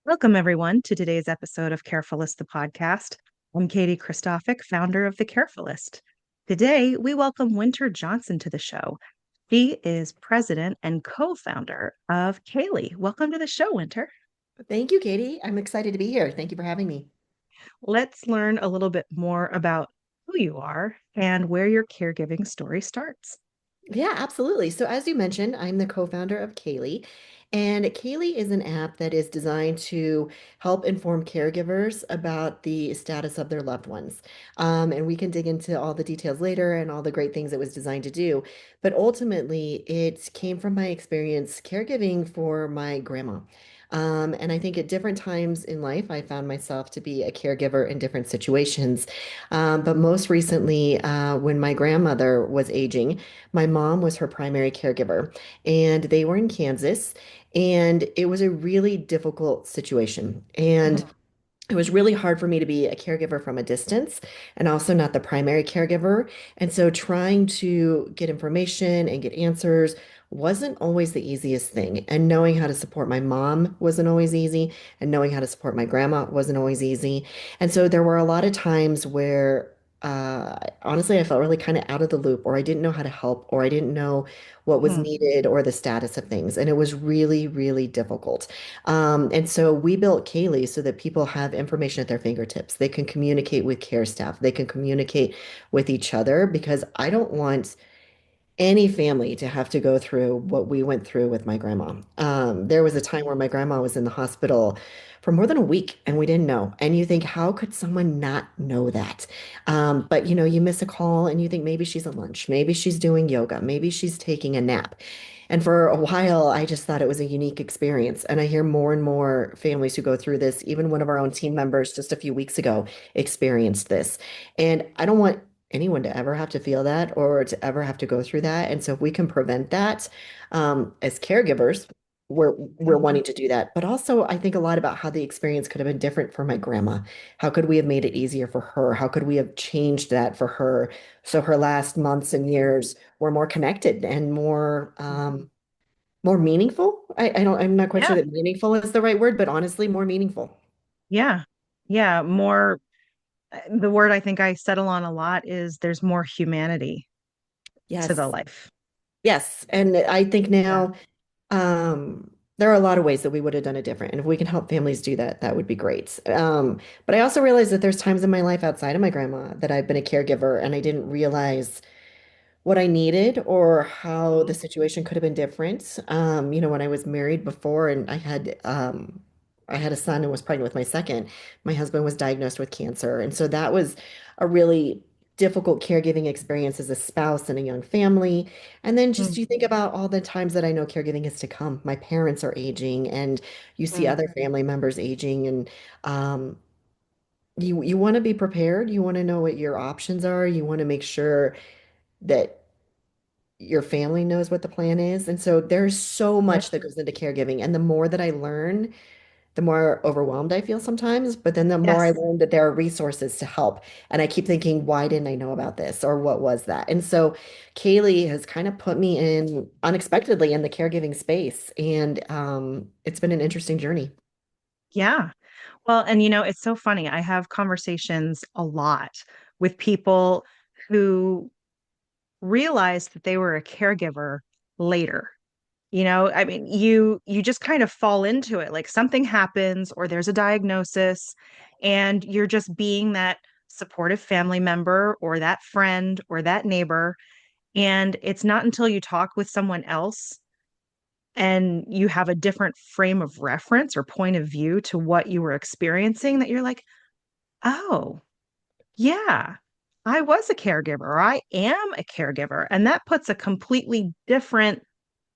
Welcome, everyone, to today's episode of Carefulist, the podcast. I'm Katie Christophic, founder of The Carefulist. Today, we welcome Wynter Johnson to the show. He is president and co founder of Caily. Welcome to the show, Wynter. Thank you, Katie. I'm excited to be here. Thank you for having me. Let's learn a little bit more about who you are and where your caregiving story starts. Yeah, absolutely. So, as you mentioned, I'm the co-founder of Caily, and Caily is an app that is designed to help inform caregivers about the status of their loved ones. And we can dig into all the details later and all the great things it was designed to do. But ultimately, it came from my experience caregiving for my grandma. And I think at different times in life, I found myself to be a caregiver in different situations. But most recently, when my grandmother was aging, my mom was her primary caregiver, and they were in Kansas, and it was a really difficult situation. And Mhm. it was really hard for me to be a caregiver from a distance and also not the primary caregiver. And so trying to get information and get answers wasn't always the easiest thing. And knowing how to support my mom wasn't always easy. And knowing how to support my grandma wasn't always easy. And so there were a lot of times where honestly, I felt really kind of out of the loop, or I didn't know how to help, or I didn't know what was Mhm. needed or the status of things. And it was really, really difficult. And so we built Caily so that people have information at their fingertips. They can communicate with care staff. They can communicate with each other because I don't want any family to have to go through what we went through with my grandma. There was a time where my grandma was in the hospital for more than a week and we didn't know. And you think, how could someone not know that? But you miss a call and you think maybe she's at lunch, maybe she's doing yoga, maybe she's taking a nap. And for a while, I just thought it was a unique experience. And I hear more and more families who go through this. Even one of our own team members just a few weeks ago experienced this. And I don't want anyone to ever have to feel that or to ever have to go through that. And so if we can prevent that, as caregivers, we're Mhm. wanting to do that. But also I think a lot about how the experience could have been different for my grandma. How could we have made it easier for her? How could we have changed that for her so her last months and years were more connected and more meaningful? I'm not quite sure Yeah, that meaningful is the right word, but honestly, more meaningful. yeah, yeah. More, the word I think I settle on a lot is there's more humanity to the Yes. life. Yes. And I think Yeah. now there are a lot of ways that we would have done it different. And if we can help families do that, that would be great. But I also realize that there's times in my life outside of my grandma that I've been a caregiver and I didn't realize what I needed or how the situation could have been different. When I was married before and I had a son and was pregnant with my second, my husband was diagnosed with cancer. And so that was a really difficult caregiving experience as a spouse and a young family. And then just Mhm. you think about all the times that I know caregiving is to come. My parents are aging and you see other family members aging and um you want to be prepared. You want to know what your options are. You want to make sure that your family knows what the plan is. And so there's so Yeah. much that goes into caregiving. And the more that I learn, the more overwhelmed I feel sometimes. But then the more I Yes. learn that there are resources to help. And I keep thinking, why didn't I know about this? Or what was that? And so Caily has kind of put me in unexpectedly in the caregiving space. And it's been an interesting journey. Yeah. Well, and it's so funny. I have conversations a lot with people who realized that they were a caregiver later. I mean, you just kind of fall into it. Like something happens or there's a diagnosis and you're just being that supportive family member or that friend or that neighbor. And it's not until you talk with someone else and you have a different frame of reference or point of view to what you were experiencing that you're like, oh, yeah, I was a caregiver, or I am a caregiver. And that puts a completely different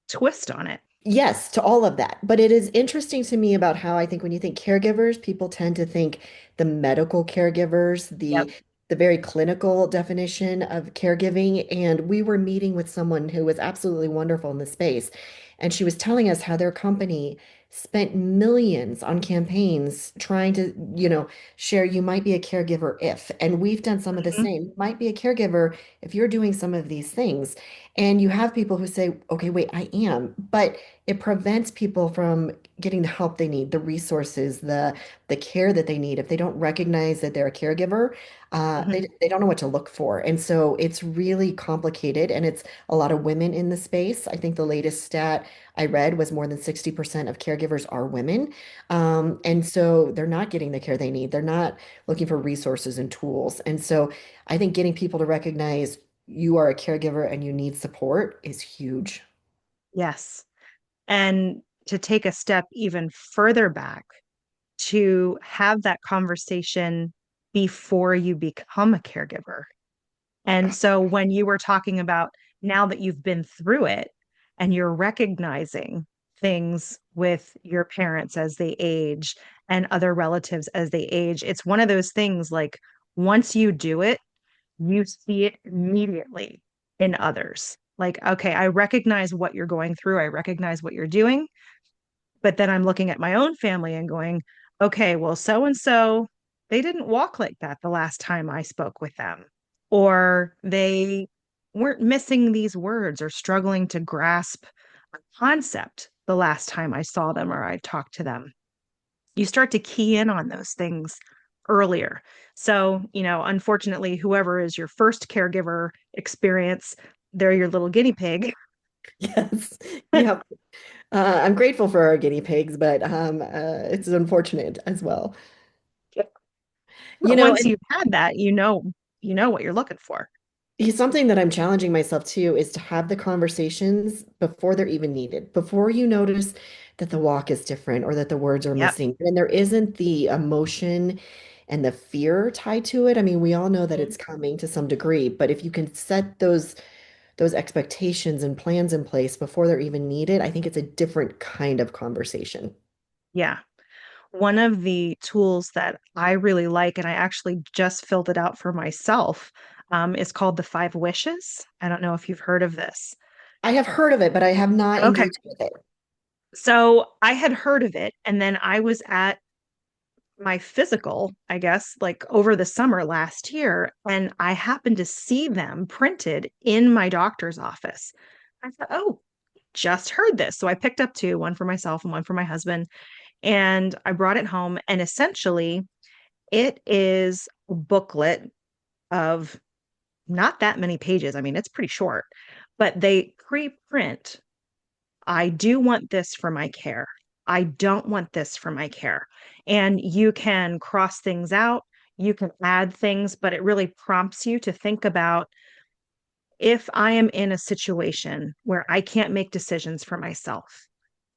twist on it. Yes, to all of that. But it is interesting to me about how I think when you think caregivers, people tend to think the medical caregivers, Yep. the very clinical definition of caregiving. And we were meeting with someone who was absolutely wonderful in the space. And she was telling us how their company spent millions on campaigns trying to, share you might be a caregiver if. And we've done some of the Mhm. same. You might be a caregiver if you're doing some of these things. And you have people who say, okay, wait, I am. But it prevents people from getting the help they need, the resources, the care that they need. If they don't recognize that they're a caregiver, Mhm. they don't know what to look for. And so it's really complicated, and it's a lot of women in the space. I think the latest stat I read was more than 60% of caregivers are women. And so they're not getting the care they need. They're not looking for resources and tools. And so I think getting people to recognize you are a caregiver and you need support is huge. Yes. And to take a step even further back, to have that conversation before you become a caregiver. And so when you were talking about now that you've been through it and you're recognizing things with your parents as they age and other relatives as they age, it's one of those things like once you do it, you see it immediately in others. Like, okay, I recognize what you're going through, I recognize what you're doing. But then I'm looking at my own family and going, okay, well, so and so, they didn't walk like that the last time I spoke with them, or they weren't missing these words or struggling to grasp a concept the last time I saw them or I talked to them. You start to key in on those things earlier. So, unfortunately, whoever is your first caregiver experience, they're your little guinea pig. Yes. Yeah. I'm grateful for our guinea pigs, but it's unfortunate as well. You But know, once you've had that, you know what you're looking for. something that I'm challenging myself to is to have the conversations before they're even needed, before you notice that the walk is different or that the words are Yep. missing. And there isn't the emotion and the fear tied to it. I mean, we all know that Mhm. it's coming to some degree, but if you can set those expectations and plans in place before they're even needed, I think it's a different kind of conversation. Yeah. One of the tools that I really like, and I actually just filled it out for myself, is called the Five Wishes. I don't know if you've heard of this. I have heard of it, but I have not Okay. engaged with it. So I had heard of it, and then I was at my physical, I guess, like over the summer last year, and I happened to see them printed in my doctor's office. I thought, oh, just heard this. So I picked up two, one for myself and one for my husband, and I brought it home. And essentially, it is a booklet of not that many pages. I mean, it's pretty short, but they pre-print, I do want this for my care. I don't want this for my care. And you can cross things out, you can add things, but it really prompts you to think about if I am in a situation where I can't make decisions for myself,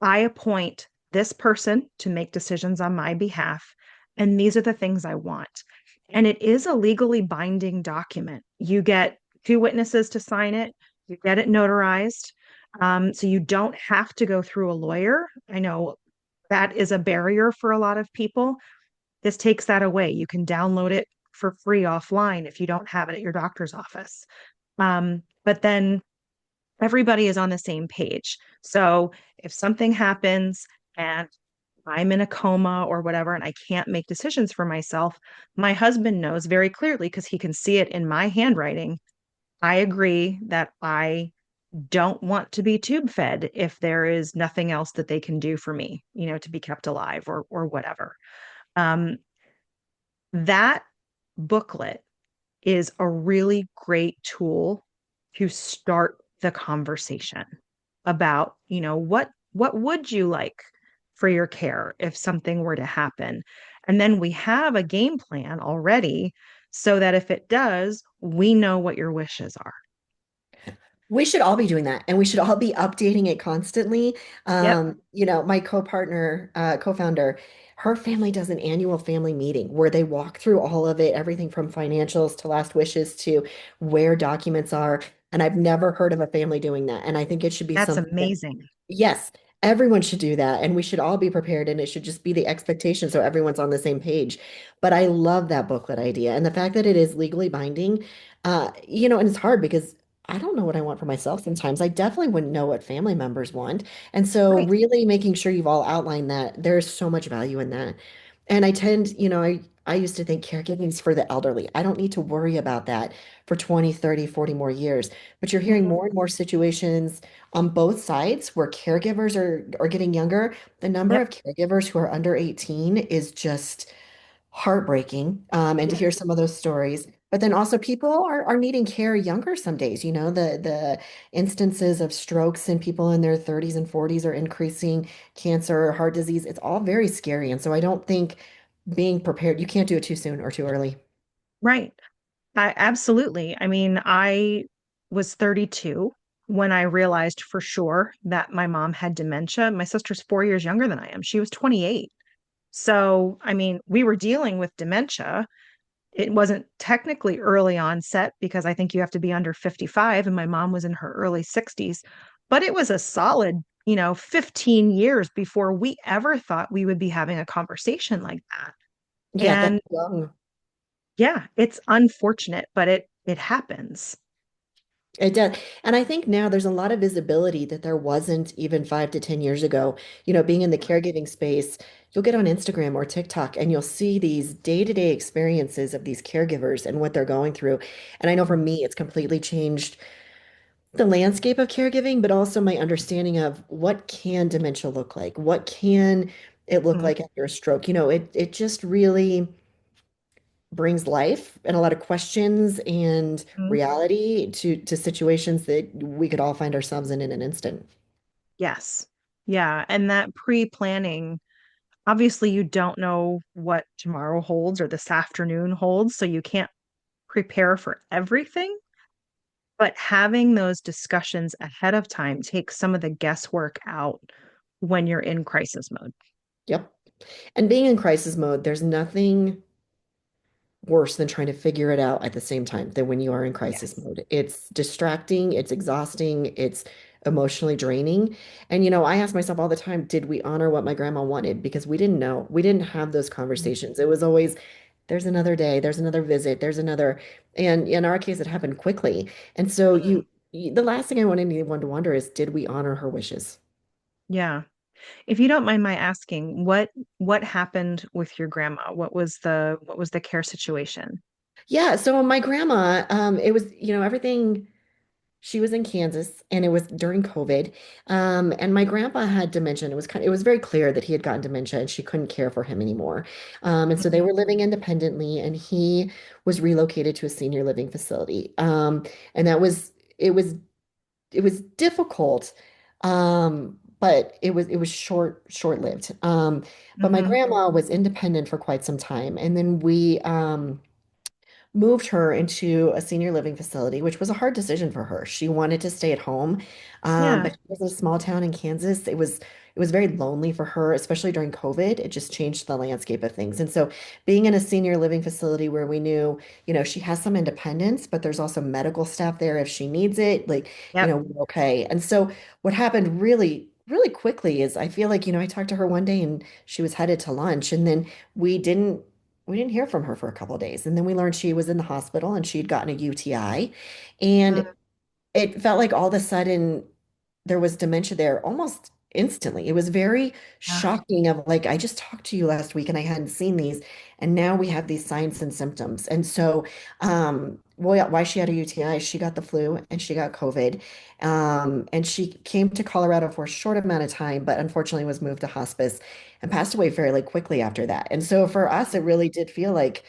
I appoint this person to make decisions on my behalf. And these are the things I want. And it is a legally binding document. You get two witnesses to sign it, you get it notarized. So you don't have to go through a lawyer. I know that is a barrier for a lot of people. This takes that away. You can download it for free offline if you don't have it at your doctor's office. But then everybody is on the same page. So if something happens and I'm in a coma or whatever, and I can't make decisions for myself, my husband knows very clearly because he can see it in my handwriting. I agree that I don't want to be tube fed if there is nothing else that they can do for me, to be kept alive or whatever. Um, that booklet is a really great tool to start the conversation about, what would you like for your care if something were to happen? And then we have a game plan already so that if it does, we know what your wishes are. We should all be doing that, and we should all be updating it constantly. Yep, My co-partner, co-founder, her family does an annual family meeting where they walk through all of it, everything from financials to last wishes to where documents are. And I've never heard of a family doing that. And I think it should be that's something that, amazing. yes, everyone should do that. And we should all be prepared, and it should just be the expectation so everyone's on the same page. But I love that booklet idea. And the fact that it is legally binding, and it's hard because I don't know what I want for myself sometimes. I definitely wouldn't know what family members want. And so Right. really making sure you've all outlined that there's so much value in that. And I tend, I used to think caregiving is for the elderly. I don't need to worry about that for 20, 30, 40 more years. But you're hearing Mhm. more and more situations on both sides where caregivers are getting younger. The number Yep. of caregivers who are under 18 is just heartbreaking. And to Yeah. hear some of those stories. But then also people are needing care younger some days. You know, the instances of strokes in people in their 30s and 40s are increasing, cancer, heart disease. It's all very scary. And so I don't think being prepared, you can't do it too soon or too early. Right. I absolutely. I mean, I was 32 when I realized for sure that my mom had dementia. My sister's 4 years younger than I am. She was 28. So, I mean, we were dealing with dementia. It wasn't technically early onset because I think you have to be under 55, and my mom was in her early 60s, but it was a solid, 15 years before we ever thought we would be having a conversation like that. Yeah, that's And young. yeah, it's unfortunate, but it happens. It does. And I think now there's a lot of visibility that there wasn't even 5 to 10 years ago. You know, being in the caregiving space, you'll get on Instagram or TikTok and you'll see these day-to-day experiences of these caregivers and what they're going through. And I know for me, it's completely changed the landscape of caregiving, but also my understanding of what can dementia look like? What can it look Mhm. like after a stroke? You know, it just really brings life and a lot of questions and Mhm. reality to situations that we could all find ourselves in an instant. Yes. Yeah. And that pre-planning, obviously, you don't know what tomorrow holds or this afternoon holds, so you can't prepare for everything. But having those discussions ahead of time takes some of the guesswork out when you're in crisis mode. Yep. And being in crisis mode, there's nothing worse than trying to figure it out at the same time than when you are in crisis Yes. mode. It's distracting, it's exhausting, it's emotionally draining. And, you know, I ask myself all the time, did we honor what my grandma wanted? Because we didn't know. We didn't have those conversations. It was always, there's another day, there's another visit, there's another. And in our case, it happened quickly. And so Mhm. the last thing I want anyone to wonder is, did we honor her wishes? Yeah. If you don't mind my asking, what happened with your grandma? What was the care situation? Yeah, so my grandma, it was, you know, everything. She was in Kansas and it was during COVID. And my grandpa had dementia. And it was very clear that he had gotten dementia and she couldn't care for him anymore. And so they Mhm. were living independently and he was relocated to a senior living facility. And it was difficult. But it was short-lived. But my Mhm. grandma was independent for quite some time. And then we moved her into a senior living facility, which was a hard decision for her. She wanted to stay at home, Yeah. but she was in a small town in Kansas. It was very lonely for her, especially during COVID. It just changed the landscape of things. And so being in a senior living facility where we knew, you know, she has some independence, but there's also medical staff there if she needs it, like, you Yep. know, we're okay. And so what happened really quickly is I feel like, you know, I talked to her one day and she was headed to lunch and then we didn't we didn't hear from her for a couple of days. And then we learned she was in the hospital and she had gotten a UTI. And Mm. it felt like all of a sudden there was dementia there almost instantly. It was very Yeah. shocking of like, I just talked to you last week and I hadn't seen these. And now we have these signs and symptoms. And so, why she had a UTI, she got the flu and she got COVID. And she came to Colorado for a short amount of time, but unfortunately was moved to hospice and passed away fairly quickly after that. And so for us, it really did feel like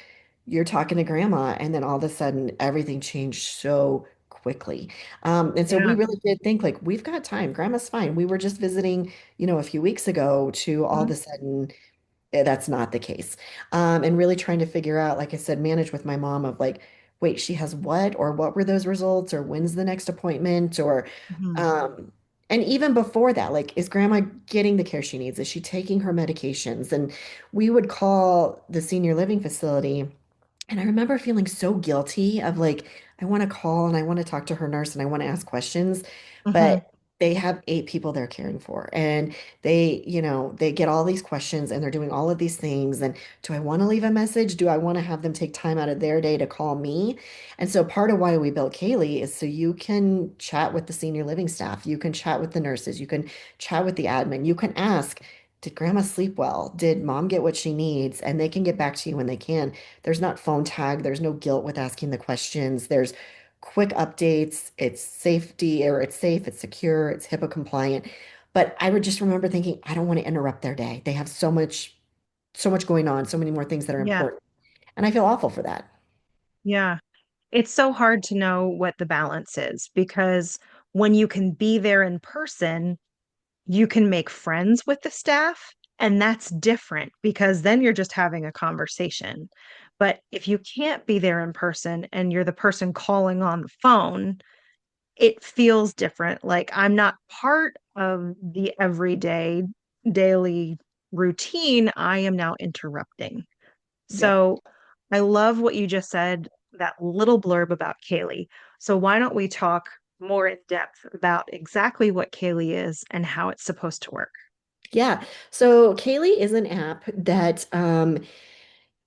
you're talking to grandma, and then all of a sudden everything changed so quickly. And so we Yeah. really did think like we've got time. Grandma's fine. We were just visiting, you know, a few weeks ago to all of Mhm. a sudden that's not the case. And really trying to figure out, like I said, manage with my mom of like, wait, she has what? Or what were those results? Or when's the next appointment? Or Mhm. um, and even before that, like, is grandma getting the care she needs? Is she taking her medications? And we would call the senior living facility. And I remember feeling so guilty of like, I want to call and I want to talk to her nurse and I want to ask questions, Mhm. but they have 8 people they're caring for. And they, you know, they get all these questions and they're doing all of these things. And do I want to leave a message? Do I want to have them take time out of their day to call me? And so part of why we built Caily is so you can chat with the senior living staff, you can chat with the nurses, you can chat with the admin, you can ask, did grandma sleep well? Did mom get what she needs? And they can get back to you when they can. There's not phone tag. There's no guilt with asking the questions. There's quick updates. It's safety or it's safe, it's secure, it's HIPAA compliant. But I would just remember thinking, I don't want to interrupt their day. They have so much going on, so many more things that are Yeah. important. And I feel awful for that. Yeah. It's so hard to know what the balance is because when you can be there in person, you can make friends with the staff. And that's different because then you're just having a conversation. But if you can't be there in person and you're the person calling on the phone, it feels different. Like I'm not part of the everyday daily routine. I am now interrupting. Yep. So I love what you just said, that little blurb about Caily. So why don't we talk more in depth about exactly what Caily is and how it's supposed to work? Yeah. So Kaylee is an app that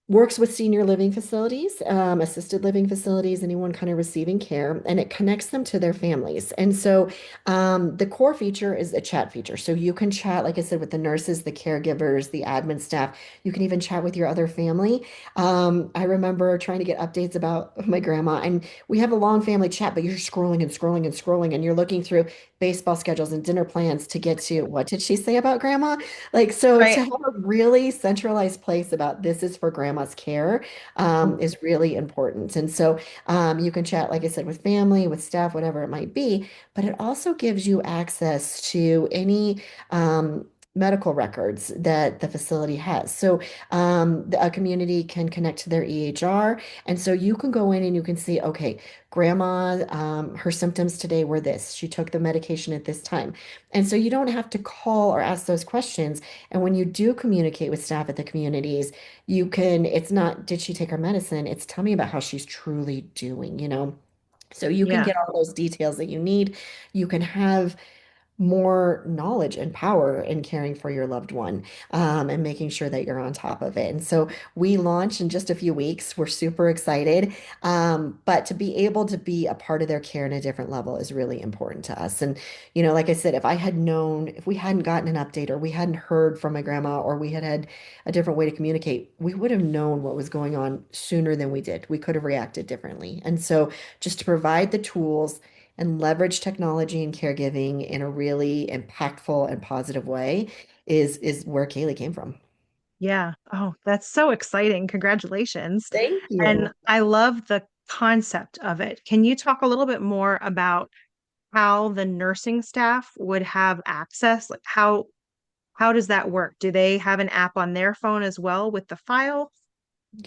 works with senior living facilities, assisted living facilities, anyone kind of receiving care, and it connects them to their families. And so the core feature is a chat feature. So you can chat, like I said, with the nurses, the caregivers, the admin staff. You can even chat with your other family. I remember trying to get updates about my grandma, and we have a long family chat, but you're scrolling and scrolling and scrolling, and you're looking through baseball schedules and dinner plans to get to what did she say about grandma? Like, so to Right. have a really centralized place about this is for grandma's care is really important. And so you can chat, like I said, with family, with staff, whatever it might be, but it also gives you access to any medical records that the facility has. So a community can connect to their EHR. And so you can go in and you can see, okay, grandma, her symptoms today were this. She took the medication at this time. And so you don't have to call or ask those questions. And when you do communicate with staff at the communities, you can, it's not, did she take her medicine? It's tell me about how she's truly doing, you know? So you can Yeah. get all those details that you need. You can have more knowledge and power in caring for your loved one and making sure that you're on top of it. And so we launch in just a few weeks. We're super excited. But to be able to be a part of their care in a different level is really important to us. And, you know, like I said, if I had known, if we hadn't gotten an update or we hadn't heard from my grandma or we had had a different way to communicate, we would have known what was going on sooner than we did. We could have reacted differently. And so just to provide the tools and leverage technology and caregiving in a really impactful and positive way is where Kaylee came from. Yeah. Oh, that's so exciting. Congratulations. Thank And you. I love the concept of it. Can you talk a little bit more about how the nursing staff would have access? Like how does that work? Do they have an app on their phone as well with the file?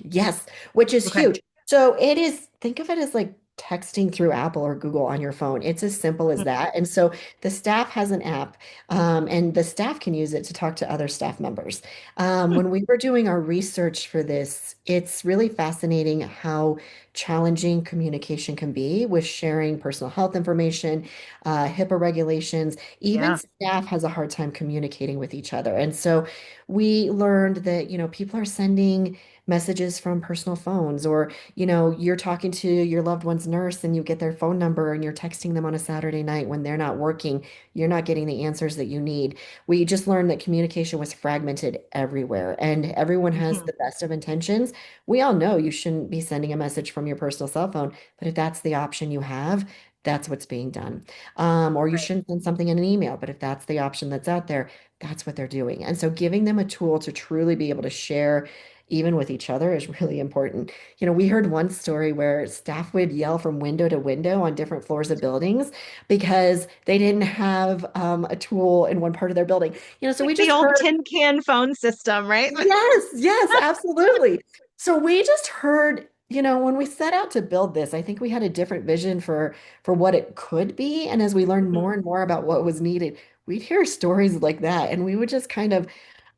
Yes, which is Okay. huge. So it is, think of it as like texting through Apple or Google on your phone. It's as simple as Mm. that. And so the staff has an app, and the staff can use it to talk to other staff members. Hmm. When we were doing our research for this, it's really fascinating how challenging communication can be with sharing personal health information, HIPAA regulations. Even Yeah. staff has a hard time communicating with each other. And so we learned that, you know, people are sending messages from personal phones, or you know, you're talking to your loved one's nurse and you get their phone number and you're texting them on a Saturday night when they're not working. You're not getting the answers that you need. We just learned that communication was fragmented everywhere and everyone has Mhm. the best of intentions. We all know you shouldn't be sending a message from your personal cell phone, but if that's the option you have, that's what's being done. Or you Right. shouldn't send something in an email, but if that's the option that's out there, that's what they're doing. And so giving them a tool to truly be able to share even with each other is really important. You know, we heard one story where staff would yell from window to window on different floors of buildings because they didn't have a tool in one part of their building. You know, so Like we the just old heard, tin can phone system, right? yes, yes, absolutely. So we just heard, you know, when we set out to build this, I think we had a different vision for what it could be. And as we learned Mhm. more and more about what was needed, we'd hear stories like that, and we would just kind of,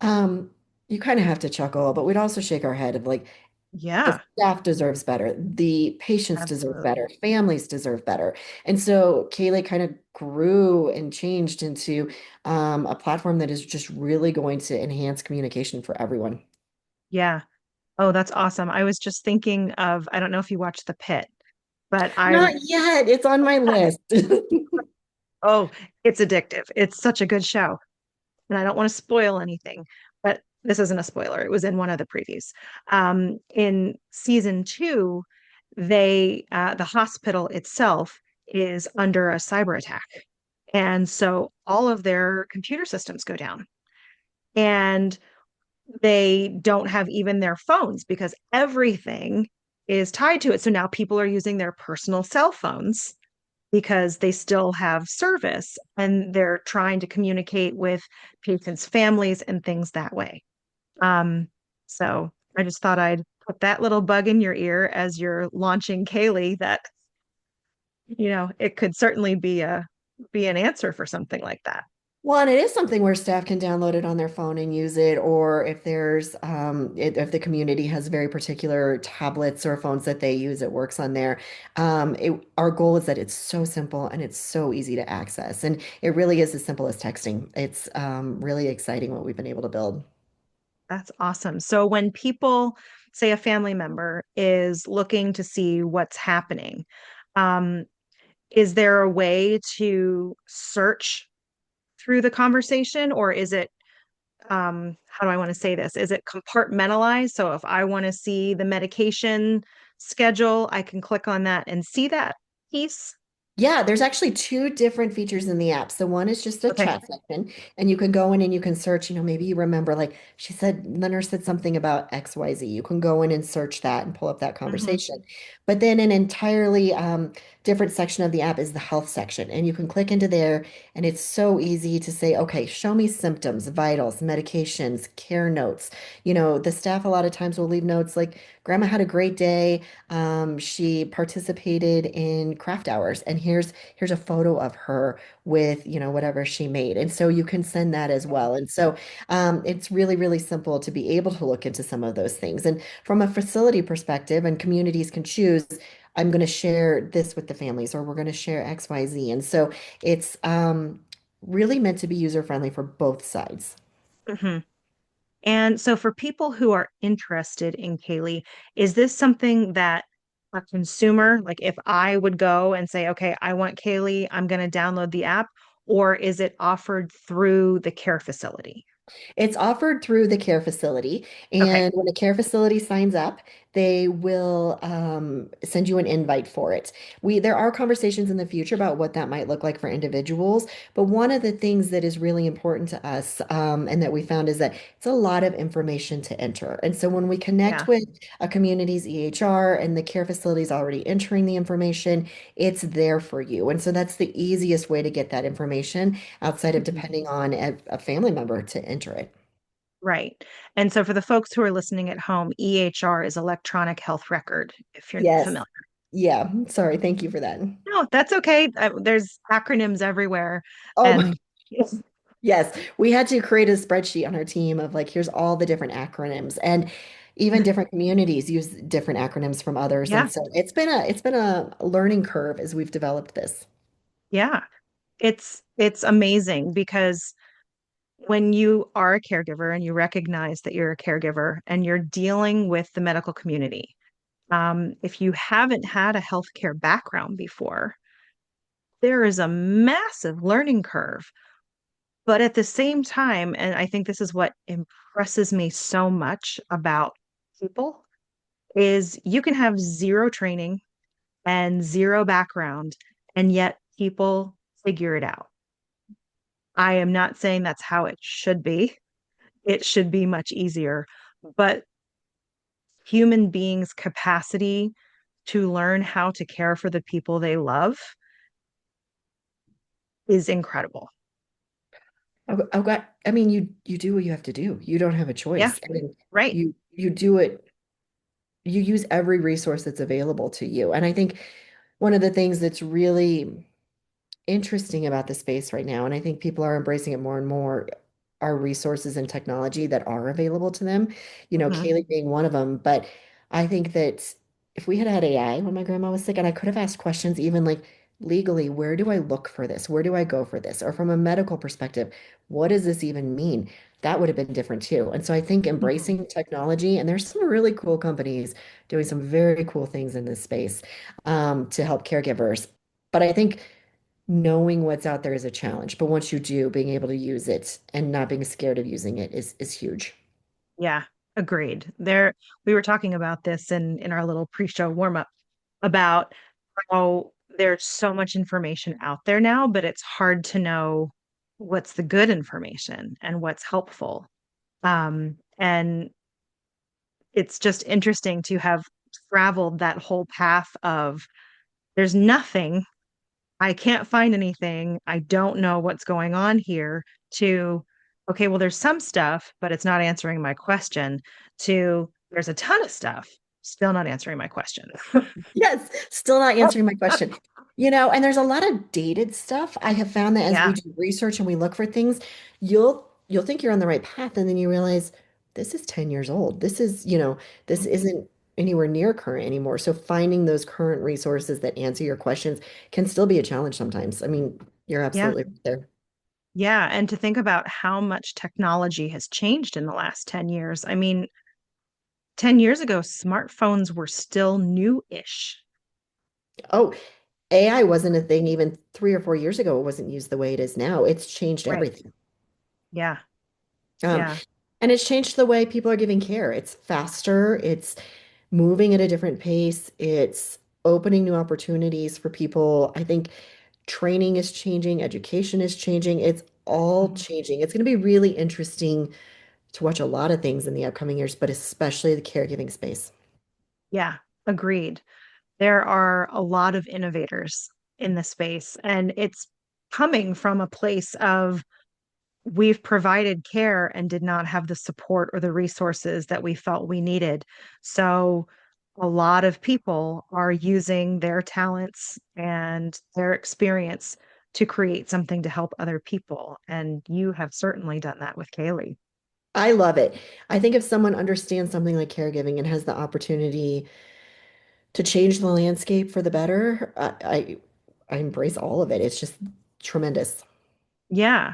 um, you kind of have to chuckle, but we'd also shake our head of like, the Yeah, staff deserves better, the patients deserve absolutely. better, families deserve better. And so Kaylee kind of grew and changed into a platform that is just really going to enhance communication for everyone. Yeah. Oh, that's awesome. I was just thinking of, I don't know if you watched The Pit, but Not yet. It's on my list. oh, it's addictive. It's such a good show. and I don't want to spoil anything, but this isn't a spoiler. It was in one of the previews. In season two, the hospital itself is under a cyber attack. And so all of their computer systems go down. And they don't have even their phones because everything is tied to it. So now people are using their personal cell phones because they still have service and they're trying to communicate with patients' families and things that way. Um, so I just thought I'd put that little bug in your ear as you're launching Caily that, it could certainly be an answer for something like that. Well, and it is something where staff can download it on their phone and use it, or if there's if the community has very particular tablets or phones that they use, it works on there. Our goal is that it's so simple and it's so easy to access, and it really is as simple as texting. It's really exciting what we've been able to build. That's awesome. So when people, say a family member is looking to see what's happening, um, is there a way to search through the conversation, or is it, how do I want to say this? Is it compartmentalized? So if I want to see the medication schedule, I can click on that and see that piece. Yeah, there's actually two different features in the app. So one is just a Okay. chat section, and you can go in and you can search, maybe you remember, like she said, the nurse said something about XYZ. You can go in and search that and pull up that Hmm. conversation. But then an entirely different section of the app is the health section, and you can click into there, and it's so easy to say, okay, show me symptoms, vitals, medications, care notes. The staff a lot of times will leave notes like, Grandma had a great day. She participated in craft hours, and here's a photo of her with, whatever she made. And so you can send that as well. And so it's really, really simple to be able to look into some of those things. And from a facility perspective, and communities can choose, I'm going to share this with the families, or we're going to share XYZ. And so it's really meant to be user friendly for both sides. Hmm. And so for people who are interested in Caily, is this something that a consumer, like if I would go and say, okay, I want Caily, I'm going to download the app, or is it offered through the care facility? It's offered through the care facility, Okay. and when a care facility signs up, they will send you an invite for it. There are conversations in the future about what that might look like for individuals, but one of the things that is really important to us, and that we found, is that it's a lot of information to enter. And so when we connect Yeah. with a community's EHR and the care facility is already entering the information, it's there for you. And so that's the easiest way to get that information outside of Mhm. depending on a family member to enter it. Right. And so for the folks who are listening at home, EHR is electronic health record, if you're Yes. familiar. Yeah. Sorry. Thank you for that. No, that's okay. There's acronyms everywhere. Oh my. And yes. Yes. We had to create a spreadsheet on our team of like, here's all the different acronyms, and even different communities use different acronyms from others. And Yeah, so it's been a learning curve as we've developed this. yeah. It's amazing because when you are a caregiver and you recognize that you're a caregiver and you're dealing with the medical community, if you haven't had a healthcare background before, there is a massive learning curve. But at the same time, and I think this is what impresses me so much about people, is you can have zero training and zero background, and yet people figure it out. I am not saying that's how it should be. It should be much easier, but human beings' capacity to learn how to care for the people they love is incredible. I mean, you do what you have to do. You don't have a Yeah, choice. I mean, right. you do it. You use every resource that's available to you. And I think one of the things that's really interesting about the space right now, and I think people are embracing it more and more, are resources and technology that are available to them. Mhm. Caily being one of them. But I think that if we had had AI when my grandma was sick, and I could have asked questions even like legally, where do I look for this? Where do I go for this? Or from a medical perspective, what does this even mean? That would have been different too. And so I think Mhm. embracing technology, and there's some really cool companies doing some very cool things in this space to help caregivers. But I think knowing what's out there is a challenge, but once you do, being able to use it and not being scared of using it is huge. Yeah, agreed. There, we were talking about this in our little pre-show warm-up about how there's so much information out there now, but it's hard to know what's the good information and what's helpful. And it's just interesting to have traveled that whole path of there's nothing, I can't find anything, I don't know what's going on here, to, okay, well, there's some stuff, but it's not answering my question, to there's a ton of stuff, still not answering my question. Yes, still not answering my question. And there's a lot of dated stuff. I have found that as we Yeah. do research and we look for things, you'll think you're on the right path, and then you realize this is 10 years old. This isn't anywhere near current anymore. So finding those current resources that answer your questions can still be a challenge sometimes. I mean, you're Yeah. absolutely right there. Yeah. And to think about how much technology has changed in the last 10 years. I mean, 10 years ago, smartphones were still new-ish. Oh, AI wasn't a thing even 3 or 4 years ago. It wasn't used the way it is now. It's changed Right. everything. Yeah. Um, Yeah. and it's changed the way people are giving care. It's faster, it's moving at a different pace, it's opening new opportunities for people. I think training is changing, education is changing. It's all Mhm. changing. It's going to be really interesting to watch a lot of things in the upcoming years, but especially the caregiving space. Yeah. Agreed. There are a lot of innovators in the space, and it's coming from a place of we've provided care and did not have the support or the resources that we felt we needed. So a lot of people are using their talents and their experience to create something to help other people. And you have certainly done that with Caily. I love it. I think if someone understands something like caregiving and has the opportunity to change the landscape for the better, I embrace all of it. It's just tremendous. Yeah.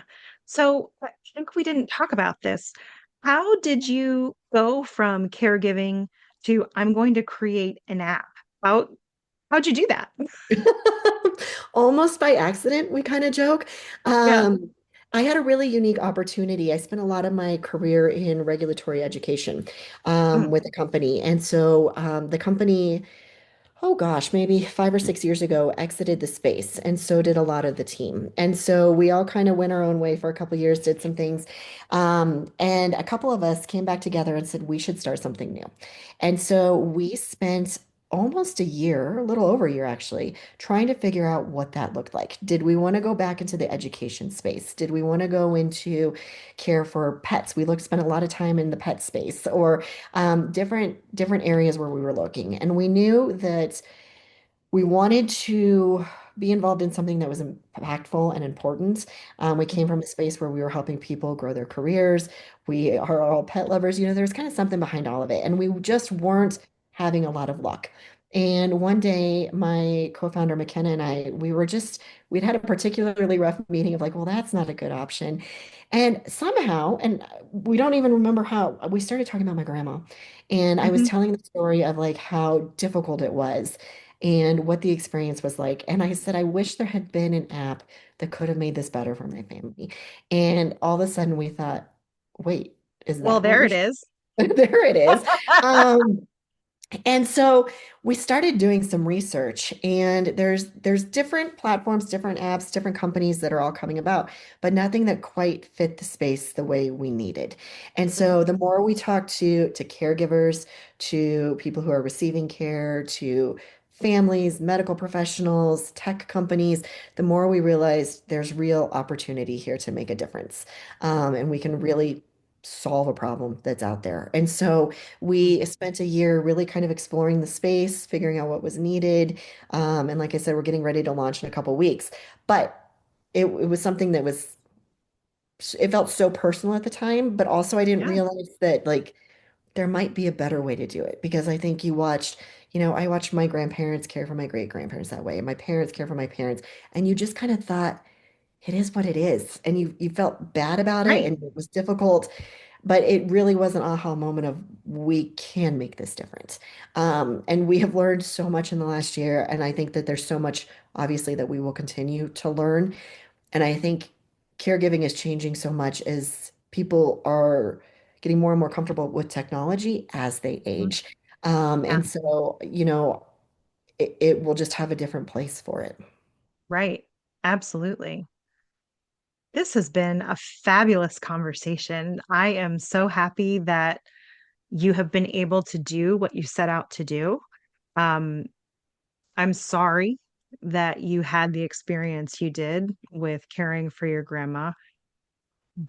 So I think we didn't talk about this. How did you go from caregiving to I'm going to create an app? How how'd you do that? Almost by accident, we kind of joke. Yeah. I had a really unique opportunity. I spent a lot of my career in regulatory education Mm, with a company. And so the company, oh gosh, maybe 5 or 6 years ago, exited the space, and so did a lot of the team. And so we all kind of went our own way for a couple of years, did some things, and a couple of us came back together and said we should start something new. And so we spent almost a year, a little over a year actually, trying to figure out what that looked like. Did we want to go back into the education space? Did we want to go into care for pets? We looked, spent a lot of time in the pet space, or different areas where we were looking, and we knew that we wanted to be involved in something that was impactful and important. We came from a space where we were helping people grow their careers. We are all pet lovers. There's kind of something behind all of it, and we just weren't having a lot of luck. And one day, my co-founder McKenna and I, we'd had a particularly rough meeting of like, well, that's not a good option. And somehow, and we don't even remember how, we started talking about my grandma. And I was mhm. telling the story of like how difficult it was and what the experience was like. And I said, I wish there had been an app that could have made this better for my family. And all of a sudden we thought, wait, is Well, that what there we it should? is. There it is. Um, and so we started doing some research, and there's different platforms, different apps, different companies that are all coming about, but nothing that quite fit the space the way we needed. And Mhm. so the more we talk to caregivers, to people who are receiving care, to families, medical professionals, tech companies, the more we realize there's real opportunity here to make a difference. And we can really solve a problem that's out there. And so we spent a year really kind of exploring the space, figuring out what was needed. And like I said, we're getting ready to launch in a couple weeks. But it was something that it felt so personal at the time, but also I didn't Yeah. realize that like there might be a better way to do it, because I think I watched my grandparents care for my great grandparents that way, and my parents care for my parents. And you just kind of thought, it is what it is. And you felt bad about it Right. and it was difficult, but it really was an aha moment of we can make this different. And we have learned so much in the last year. And I think that there's so much, obviously, that we will continue to learn. And I think caregiving is changing so much as people are getting more and more comfortable with technology as they Mm, age. yeah, And so, it will just have a different place for it. right. Absolutely. This has been a fabulous conversation. I am so happy that you have been able to do what you set out to do. Um, I'm sorry that you had the experience you did with caring for your grandma,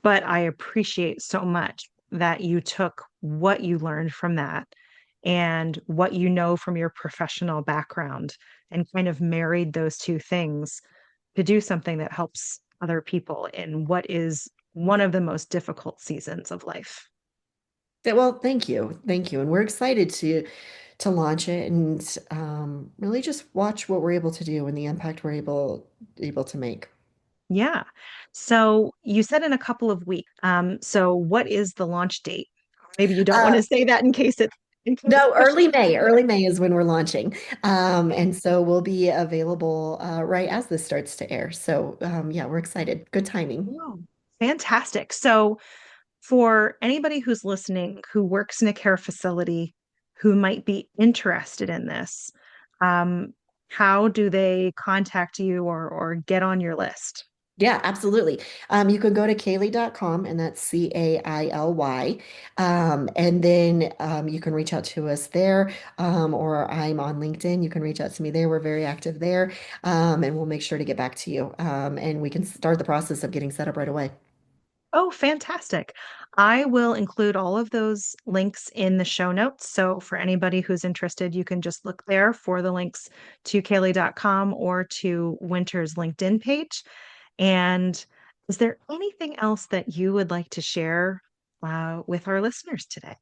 but I appreciate so much that you took what you learned from that and what you know from your professional background and kind of married those two things to do something that helps other people in what is one of the most difficult seasons of life. Well, thank you. Thank you. And we're excited to launch it and really just watch what we're able to do and the impact we're able to make. Yeah. So you said in a couple of weeks. So what is the launch date? Maybe you don't want Uh, to say that in case no, early questions come May. through. Early May is when we're launching. And so we'll be available right as this starts to air. So yeah, we're excited. Good timing. Oh, fantastic. So for anybody who's listening who works in a care facility who might be interested in this, um, how do they contact you or get on your list? Yeah, absolutely. You can go to Caily.com and that's Caily. And then you can reach out to us there, or I'm on LinkedIn. You can reach out to me there. We're very active there. And we'll make sure to get back to you. And we can start the process of getting set up right away. Oh, fantastic. I will include all of those links in the show notes. So for anybody who's interested, you can just look there for the links to Caily.com or to Winter's LinkedIn page. And is there anything else that you would like to share with our listeners today?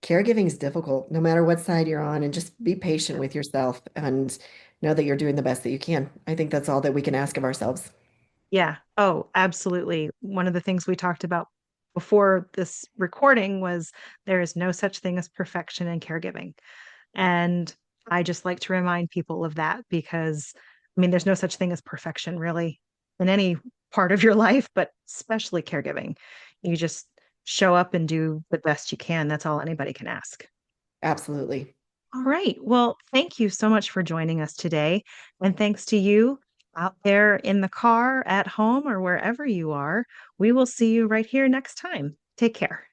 Caregiving is difficult, no matter what side you're on, and just be patient with yourself and know that you're doing the best that you can. I think that's all that we can ask of ourselves. Yeah. Oh, absolutely. One of the things we talked about before this recording was there is no such thing as perfection in caregiving. And I just like to remind people of that because, I mean, there's no such thing as perfection really in any part of your life, but especially caregiving. You just show up and do the best you can. That's all anybody can ask. Absolutely. All right. Well, thank you so much for joining us today. And thanks to you out there in the car, at home, or wherever you are. We will see you right here next time. Take care.